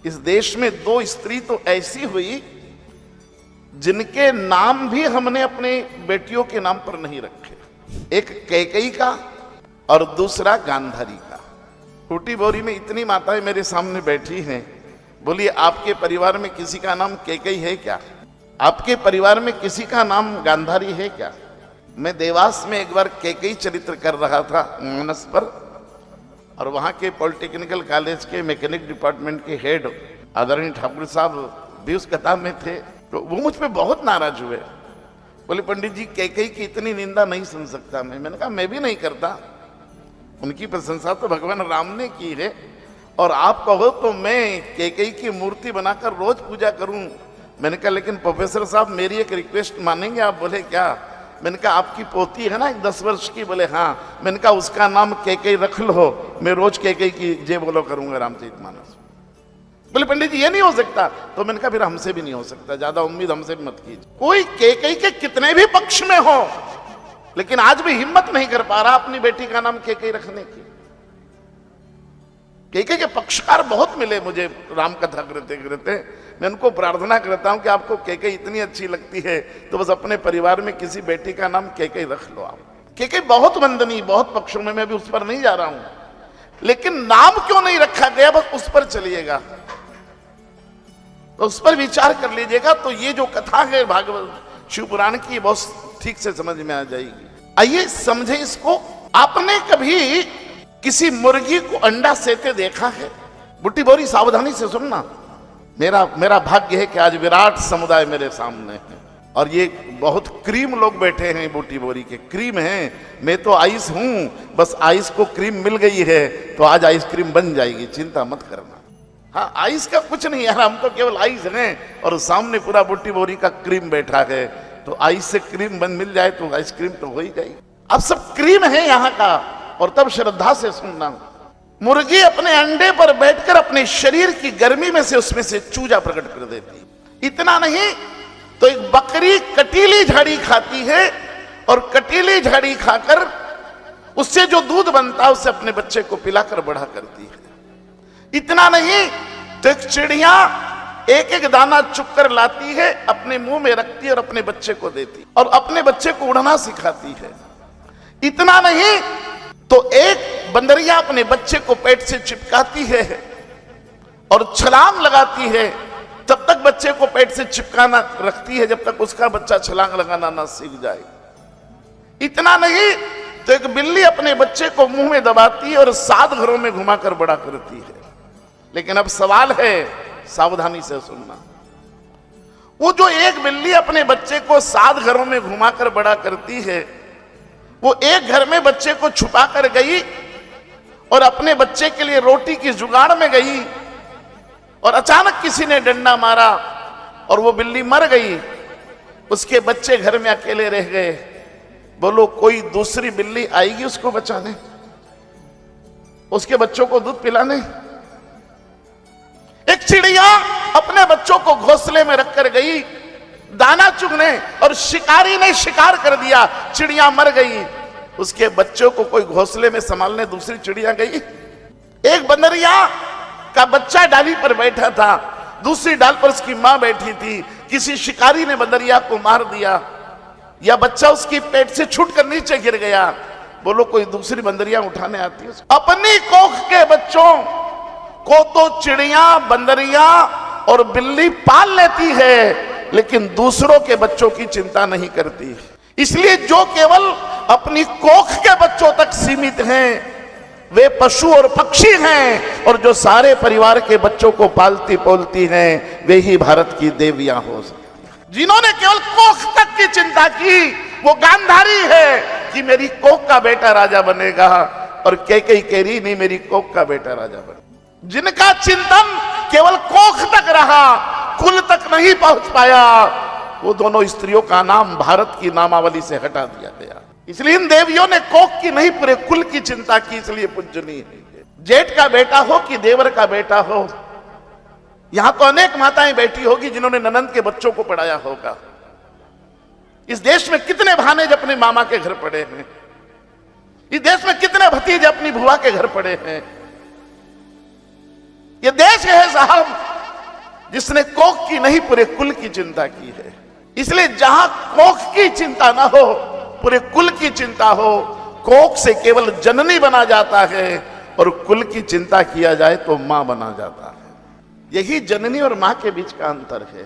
इस देश में दो स्त्री तो ऐसी हुई जिनके नाम भी हमने अपने बेटियों के नाम पर नहीं रखे। एक कैकेयी का और दूसरा गांधारी का। टूटी बोरी में इतनी माताएं मेरे सामने बैठी हैं, बोलिए आपके परिवार में किसी का नाम कैकेयी है क्या? आपके परिवार में किसी का नाम गांधारी है क्या? मैं देवास में एक बार कैकेयी चरित्र कर रहा था मानस पर, और वहां के पॉलिटेक्निकल कॉलेज के मैकेनिक डिपार्टमेंट के हेड आदरणीय ठाकुर साहब भी उस कथा में थे। तो वो मुझ पे बहुत नाराज हुए, बोले पंडित जी कैकेयी की इतनी निंदा नहीं सुन सकता मैं। मैंने कहा मैं भी नहीं करता, उनकी प्रशंसा तो भगवान राम ने की है, और आप कहो तो मैं कैकेयी की मूर्ति बनाकर रोज पूजा करूं। मैंने कहा लेकिन प्रोफेसर साहब मेरी एक रिक्वेस्ट मानेंगे आप? बोले क्या? मैंने कहा आपकी पोती है ना 10 वर्ष की? बोले हाँ। मैंने कहा उसका नाम कैकेयी रख लो, मैं रोज कैकेयी की जय बोलो करूंगा रामचरितमानस। बोले पंडित जी ये नहीं हो सकता। तो मैंने कहा फिर हमसे भी नहीं हो सकता, ज्यादा उम्मीद हमसे भी मत कीजिए। कोई कैकेयी के कितने भी पक्ष में हो, लेकिन आज भी हिम्मत नहीं कर पा रहा अपनी बेटी का नाम कैकेयी रखने की। कैकेयी के पक्षकार बहुत मिले मुझे राम कथा करते करते। मैं उनको प्रार्थना करता हूं कि आपको कैकेयी इतनी अच्छी लगती है तो बस अपने परिवार में किसी बेटी का नाम कैकेयी रख लो आप। कैकेयी बहुत वंदनीय, बहुत पक्षों में, मैं भी उस पर नहीं जा रहा हूं, लेकिन नाम क्यों नहीं रखा गया बस उस पर चलिएगा, तो उस पर विचार कर लीजिएगा। तो ये जो कथा है भागवत शिव पुराण की बहुत ठीक से समझ में आ जाएगी। आइए समझे इसको। आपने कभी किसी मुर्गी को अंडा सेते देखा है? बुट्टी बोरी सावधानी से सुनना। मेरा भाग्य है कि आज विराट समुदाय मेरे सामने है, और ये बहुत क्रीम लोग बैठे हैं बुट्टी बोरी के, क्रीम हैं। मैं तो आइस हूं, बस आइस को क्रीम मिल गई है तो आज आइसक्रीम बन जाएगी, चिंता मत करना। हाँ आइस का कुछ नहीं यार, हम तो केवल आइस हैं, और सामने पूरा बुट्टी बोरी का क्रीम बैठा है, तो आइस से क्रीम बन मिल जाए तो आइसक्रीम तो हो ही जाएगी। अब सब क्रीम है यहाँ का, और तब श्रद्धा से सुनना। मुर्गी अपने अंडे पर बैठकर अपने शरीर की गर्मी में से उसमें से चूजा प्रकट कर देती। इतना नहीं तो एक बकरी कटीली झाड़ी खाती है, और कटीली झाड़ी खाकर उससे जो दूध बनता है उससे अपने बच्चे को पिलाकर बड़ा करती है। इतना नहीं तो एक चिड़िया एक एक दाना चुग कर लाती है, अपने मुंह में रखती है और अपने बच्चे को देती, और अपने बच्चे को उड़ना सिखाती है। इतना नहीं तो एक बंदरिया अपने बच्चे को पेट से चिपकाती है और छलांग लगाती है, तब तक बच्चे को पेट से चिपकाना रखती है जब तक उसका बच्चा छलांग लगाना ना सीख जाए। इतना नहीं तो एक बिल्ली अपने बच्चे को मुंह में दबाती है और 7 घरों में घुमाकर बड़ा करती है। लेकिन अब सवाल है, सावधानी से सुनना। वो जो एक बिल्ली अपने बच्चे को 7 घरों में घुमाकर बड़ा करती है, वो एक घर में बच्चे को छुपा कर गई और अपने बच्चे के लिए रोटी की जुगाड़ में गई, और अचानक किसी ने डंडा मारा और वो बिल्ली मर गई। उसके बच्चे घर में अकेले रह गए। बोलो कोई दूसरी बिल्ली आएगी उसको बचाने, उसके बच्चों को दूध पिलाने? एक चिड़िया अपने बच्चों को घोंसले में रखकर गई दाना चुगने, और शिकारी ने शिकार कर दिया, चिड़िया मर गई। उसके बच्चों को कोई घोंसले में संभालने दूसरी चिड़िया गई? एक बंदरिया का बच्चा डाली पर बैठा था, दूसरी डाल पर उसकी मां बैठी थी, किसी शिकारी ने बंदरिया को मार दिया, या बच्चा उसकी पेट से छूटकर नीचे गिर गया। बोलो कोई दूसरी बंदरिया उठाने आती है? अपनी कोख के बच्चों को तो चिड़िया, बंदरिया और बिल्ली पाल लेती है, लेकिन दूसरों के बच्चों की चिंता नहीं करती। इसलिए जो केवल अपनी कोख के बच्चों तक सीमित हैं वे पशु और पक्षी हैं, और जो सारे परिवार के बच्चों को पालती पोलती हैं वे ही भारत की देवियां हो सकती हैं। जिन्होंने केवल कोख तक की चिंता की वो गांधारी है कि मेरी कोख का बेटा राजा बनेगा, और कैकेयी कह रही नहीं मेरी कोख का बेटा राजा बनेगा। जिनका चिंतन केवल कोख तक रहा, कुल तक नहीं पहुंच पाया, वो दोनों स्त्रियों का नाम भारत की नामावली से हटा दिया गया। इसलिए इन देवियों ने कोख की नहीं पूरे कुल की चिंता की, इसलिए पूजनीय है। जेठ का बेटा हो कि देवर का बेटा हो, यहां तो अनेक माताएं बैठी होगी जिन्होंने ननंद के बच्चों को पढ़ाया होगा। इस देश में कितने भानेज अपने मामा के घर पड़े हैं, इस देश में कितने भतीजे अपनी बुआ के घर पड़े हैं। ये देश है साहब जिसने कोख की नहीं पूरे कुल की चिंता की है। इसलिए जहां कोख की चिंता ना हो, पूरे कुल की चिंता हो, कोख से केवल जननी बना जाता है और कुल की चिंता किया जाए तो मां बना जाता है। यही जननी और मां के बीच का अंतर है।